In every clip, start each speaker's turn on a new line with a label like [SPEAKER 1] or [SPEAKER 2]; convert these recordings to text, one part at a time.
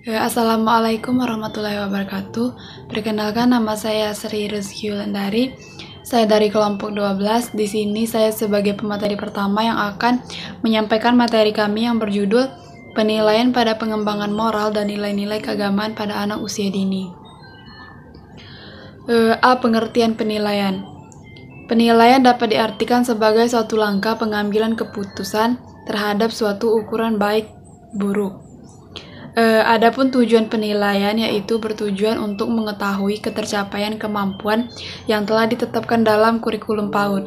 [SPEAKER 1] Assalamualaikum warahmatullahi wabarakatuh. Perkenalkan, nama saya Sri Rizky Wulandari. Saya dari kelompok 12. Di sini saya sebagai pemateri pertama yang akan menyampaikan materi kami yang berjudul Penilaian pada Pengembangan Moral dan Nilai-nilai Keagamaan pada Anak Usia Dini. Pengertian penilaian. Penilaian dapat diartikan sebagai suatu langkah pengambilan keputusan terhadap suatu ukuran baik buruk. Adapun tujuan penilaian yaitu bertujuan untuk mengetahui ketercapaian kemampuan yang telah ditetapkan dalam kurikulum PAUD.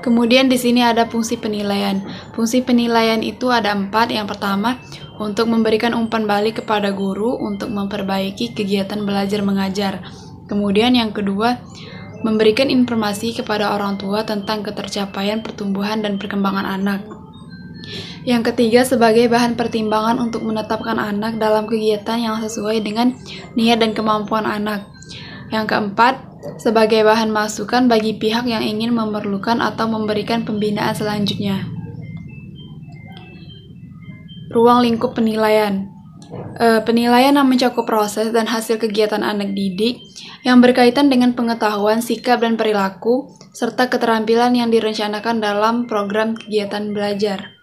[SPEAKER 1] Kemudian di sini ada fungsi penilaian. Fungsi penilaian itu ada 4. Yang pertama, untuk memberikan umpan balik kepada guru untuk memperbaiki kegiatan belajar mengajar. Kemudian yang kedua, memberikan informasi kepada orang tua tentang ketercapaian pertumbuhan dan perkembangan anak. Yang ketiga, sebagai bahan pertimbangan untuk menetapkan anak dalam kegiatan yang sesuai dengan niat dan kemampuan anak. Yang keempat, sebagai bahan masukan bagi pihak yang ingin memerlukan atau memberikan pembinaan selanjutnya. Ruang lingkup penilaian. Penilaian yang mencakup proses dan hasil kegiatan anak didik yang berkaitan dengan pengetahuan, sikap, dan perilaku, serta keterampilan yang direncanakan dalam program kegiatan belajar.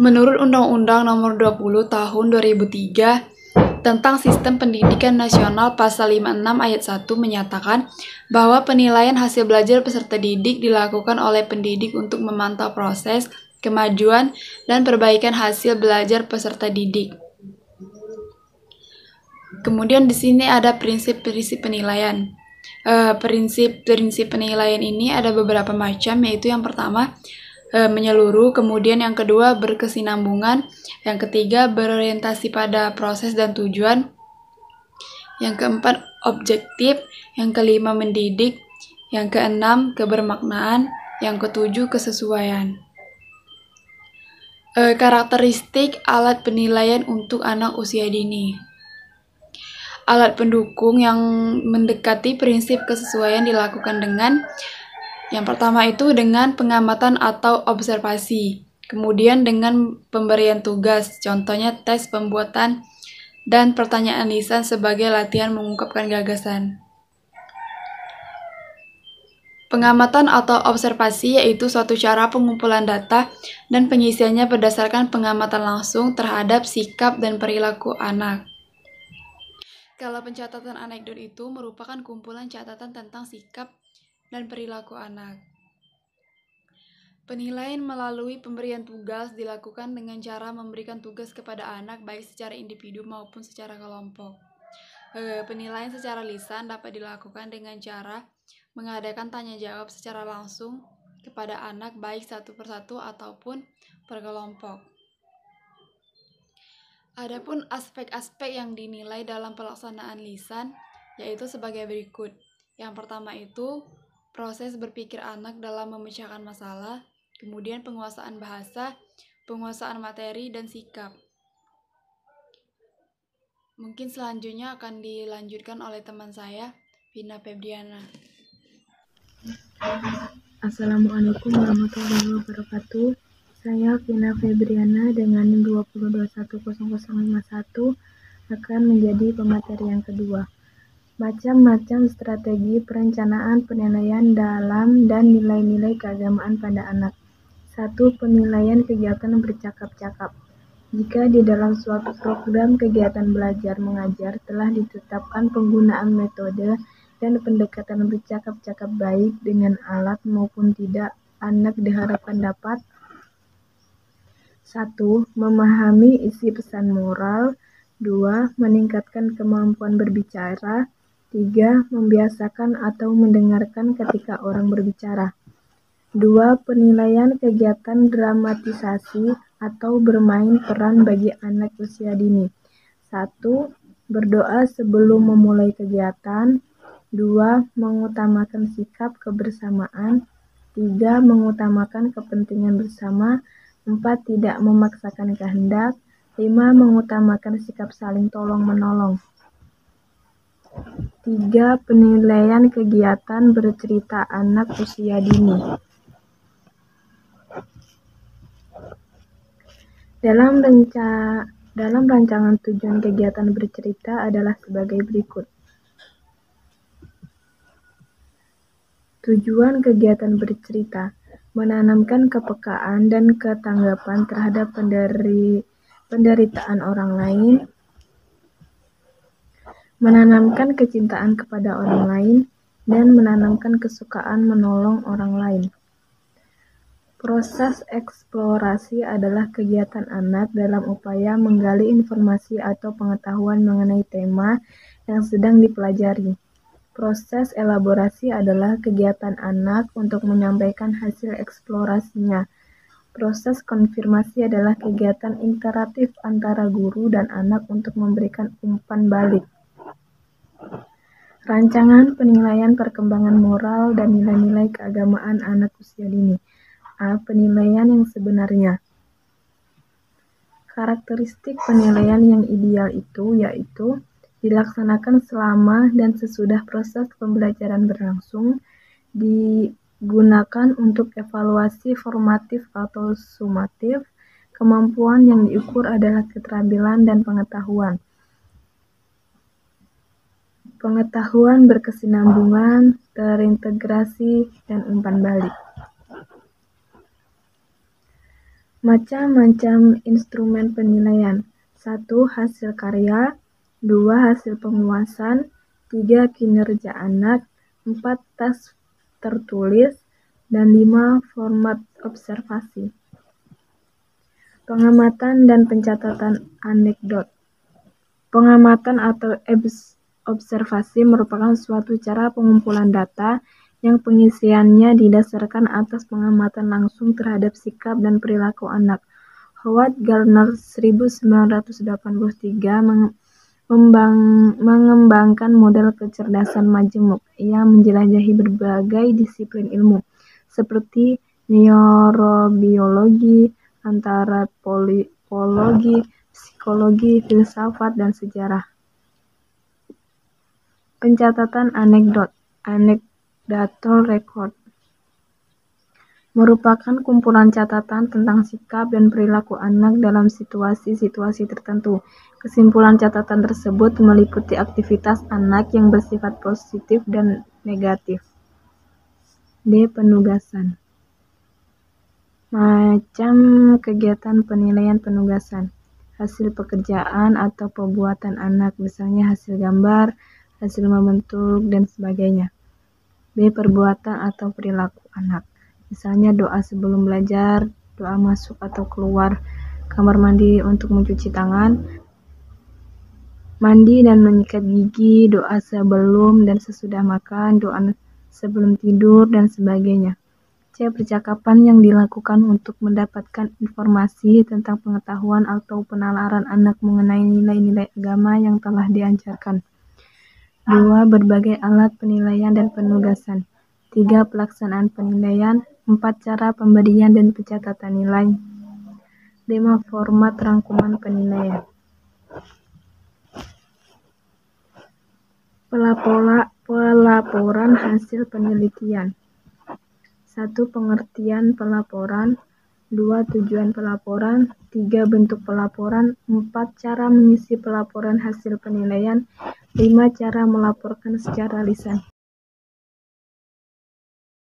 [SPEAKER 1] Menurut Undang-Undang Nomor 20 Tahun 2003 tentang Sistem Pendidikan Nasional Pasal 56 Ayat 1 menyatakan bahwa penilaian hasil belajar peserta didik dilakukan oleh pendidik untuk memantau proses, kemajuan, dan perbaikan hasil belajar peserta didik. Kemudian di sini ada prinsip-prinsip penilaian. Prinsip-prinsip penilaian ini ada beberapa macam, yaitu yang pertama, menyeluruh, kemudian yang kedua berkesinambungan, yang ketiga berorientasi pada proses dan tujuan, yang keempat objektif, yang kelima mendidik, yang keenam kebermaknaan, yang ketujuh kesesuaian. Karakteristik alat penilaian untuk anak usia dini. Alat pendukung yang mendekati prinsip kesesuaian dilakukan dengan yang pertama itu dengan pengamatan atau observasi, kemudian dengan pemberian tugas, contohnya tes pembuatan dan pertanyaan lisan sebagai latihan mengungkapkan gagasan. Pengamatan atau observasi yaitu suatu cara pengumpulan data dan pengisiannya berdasarkan pengamatan langsung terhadap sikap dan perilaku anak. Kalau pencatatan anekdot itu merupakan kumpulan catatan tentang sikap dan perilaku anak. Penilaian melalui pemberian tugas dilakukan dengan cara memberikan tugas kepada anak baik secara individu maupun secara kelompok. Penilaian secara lisan dapat dilakukan dengan cara mengadakan tanya jawab secara langsung kepada anak baik satu persatu ataupun per kelompok. Adapun aspek-aspek yang dinilai dalam pelaksanaan lisan yaitu sebagai berikut. Yang pertama itu proses berpikir anak dalam memecahkan masalah, kemudian penguasaan bahasa, penguasaan materi, dan sikap. Mungkin selanjutnya akan dilanjutkan oleh teman saya, Vina Febriana.
[SPEAKER 2] Assalamualaikum warahmatullahi wabarakatuh. Saya Vina Febriana dengan 20210051 akan menjadi pemateri yang kedua. Macam-macam strategi perencanaan penilaian dalam dan nilai-nilai keagamaan pada anak. 1. Penilaian kegiatan bercakap-cakap. Jika di dalam suatu program kegiatan belajar mengajar telah ditetapkan penggunaan metode dan pendekatan bercakap-cakap baik dengan alat maupun tidak, anak diharapkan dapat 1. Memahami isi pesan moral. 2. Meningkatkan kemampuan berbicara. 3. Membiasakan atau mendengarkan ketika orang berbicara. 2. Penilaian kegiatan dramatisasi atau bermain peran bagi anak usia dini. 1. Berdoa sebelum memulai kegiatan. 2. Mengutamakan sikap kebersamaan. 3. Mengutamakan kepentingan bersama. 4. Tidak memaksakan kehendak. 5. Mengutamakan sikap saling tolong-menolong. 3. Penilaian kegiatan bercerita anak usia dini. Dalam rancangan tujuan kegiatan bercerita adalah sebagai berikut. Tujuan kegiatan bercerita: menanamkan kepekaan dan ketanggapan terhadap penderitaan orang lain, menanamkan kecintaan kepada orang lain, dan menanamkan kesukaan menolong orang lain. Proses eksplorasi adalah kegiatan anak dalam upaya menggali informasi atau pengetahuan mengenai tema yang sedang dipelajari. Proses elaborasi adalah kegiatan anak untuk menyampaikan hasil eksplorasinya. Proses konfirmasi adalah kegiatan interaktif antara guru dan anak untuk memberikan umpan balik. Rancangan penilaian perkembangan moral dan nilai-nilai keagamaan anak usia dini. A. Penilaian yang sebenarnya. Karakteristik penilaian yang ideal itu yaitu dilaksanakan selama dan sesudah proses pembelajaran berlangsung, digunakan untuk evaluasi formatif atau sumatif, kemampuan yang diukur adalah keterampilan dan pengetahuan. Pengetahuan berkesinambungan, terintegrasi, dan umpan balik. Macam-macam instrumen penilaian. 1. Hasil karya. 2. Hasil penguasan. 3. Kinerja anak. 4. Tes tertulis. Dan 5. Format observasi. Pengamatan dan pencatatan anekdot. Pengamatan atau observasi merupakan suatu cara pengumpulan data yang pengisiannya didasarkan atas pengamatan langsung terhadap sikap dan perilaku anak. Howard Gardner 1983 mengembangkan model kecerdasan majemuk. Ia menjelajahi berbagai disiplin ilmu, seperti neurobiologi, antropologi, psikologi, filsafat, dan sejarah. Pencatatan anekdot. Anecdotal record merupakan kumpulan catatan tentang sikap dan perilaku anak dalam situasi-situasi tertentu. Kesimpulan catatan tersebut meliputi aktivitas anak yang bersifat positif dan negatif. D. Penugasan. Macam kegiatan penilaian penugasan. Hasil pekerjaan atau perbuatan anak, misalnya hasil gambar, hasil membentuk, dan sebagainya. B. Perbuatan atau perilaku anak, misalnya doa sebelum belajar, doa masuk atau keluar kamar mandi untuk mencuci tangan, mandi dan menyikat gigi, doa sebelum dan sesudah makan, doa sebelum tidur, dan sebagainya. C. Percakapan yang dilakukan untuk mendapatkan informasi tentang pengetahuan atau penalaran anak mengenai nilai-nilai agama yang telah diajarkan. 2. Berbagai alat penilaian dan penugasan. 3. Pelaksanaan penilaian. 4. Cara pemberian dan pencatatan nilai. 5. Format rangkuman penilaian. Pelaporan hasil penelitian. 1. Pengertian pelaporan. 2. Tujuan pelaporan. 3. Bentuk pelaporan. 4. Cara mengisi pelaporan hasil penilaian. 5. Cara melaporkan secara lisan.